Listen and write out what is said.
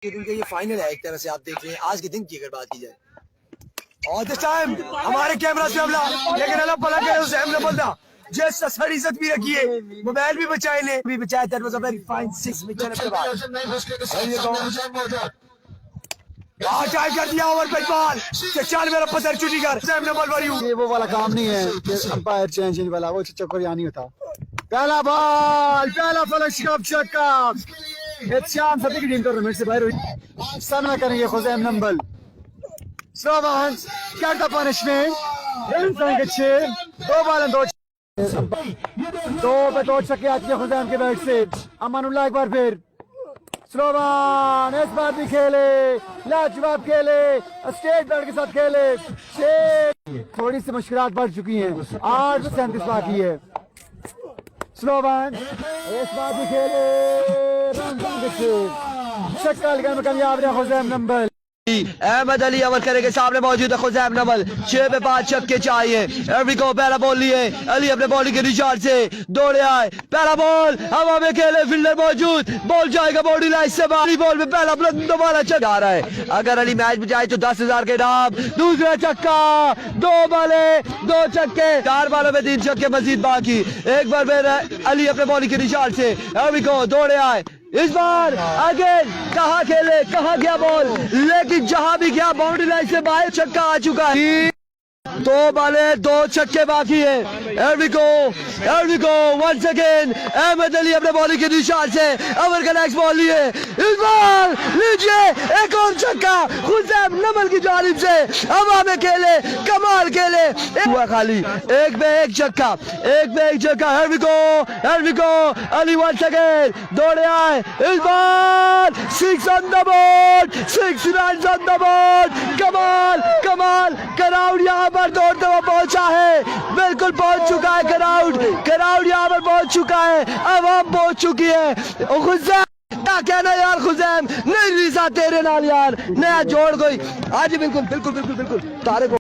क्योंकि ये फाइनल है एक तरह से, आप देख रहे हैं आज के दिन की अगर बात की जाए। और दिस टाइम हमारे कैमरा से हमला, लेकिन अल्लाह भला करे उसे हमने बोला जैसा सर इज्जत भी रखी है, मोबाइल भी बचाए ने भी बचाया। That was a very fine 6 metre के बाद ट्राई कर दिया ओवर पे बॉल कि चल मेरा पत्थर चुटी कर सैम ने बॉल वाली। ये वो वाला काम नहीं है कि अंपायर चेंज वाला, वो चक्कर यहाँ नहीं होता। पहला बॉल, पहला फ्लश कप छक्का, शाम सभी की टीम टूर्नामेंट से बाहर हुई। सामना करेंगे खुजैम नंबल। स्लोवान गेट द पनिशमेंट, रन संख्या 6, 2 बॉल 2 पे 2 छक्के आती है खुजैम के बैट से। अमानुल्लाह एक बार फिर, स्लोवान इस बार भी खेले, लाजवाब खेले, स्टेट बैट के साथ खेले। थोड़ी सी मुश्किलात बढ़ चुकी हैं, 8 से 37 बाकी है। स्लोवान इस बार भी खेले, छक्का लगाने में कामयाब रहा खुजैम नंबल। अहमद अली अमर करेंगे, सामने मौजूद है खुजैम नंबल। 6 पे 5 छक्के चाहिए। एवरीको पहला बॉल लिए, अली अपने बॉलिंग के रिचार्ज से दौड़े आए, पहला बॉल हवा में खेले, फील्डर मौजूद, बॉल जाएगा बॉडी लाइन से बाहर। बॉल में पहला बुलंद वाला छक्का आ रहा है। अगर अली मैच बचाए तो 10,000 के नाम। दूसरा छक्का, 2 बॉले 2 छक्के, 4 बॉलों में 3 छक्के मजीद बाकी। एक बार फिर अली अपने बॉलिंग के रिचार्ज से एवरीको दौड़े आए। इस बार अगेन कहाँ खेले, कहाँ गया बॉल, लेकिन जहां भी गया बाउंड्री लाइन से बाहर छक्का आ चुका है। 2 बॉले 2 छक्के बाकी है। एवरीको वंस अगेन अहमद अली अपने बॉलिंग के निशान से अमर का नेक्स्ट बॉल लिए। इस बार लीजिए एक और छक्का खुजैम नंबल की जानिब से, हवा में खेले, कमाल खेले, हुआ खाली, एक पे एक छक्का, एक पे एक छक्का। एवरीको अली वंस अगेन दौड़े आए। इस बार 6 on the board, 6 run on the board. कमाल क्राउड यहाँ पर दौड़ते हुए पहुंचा है, बिल्कुल पहुंच चुका है क्राउड यहाँ पर पहुंच चुका है, आवाम पहुंच चुकी है। खुजैम क्या कहना यार, खुजैम नहीं रिसा तेरे नाल यार, नया जोड़ कोई आज बिल्कुल तारे को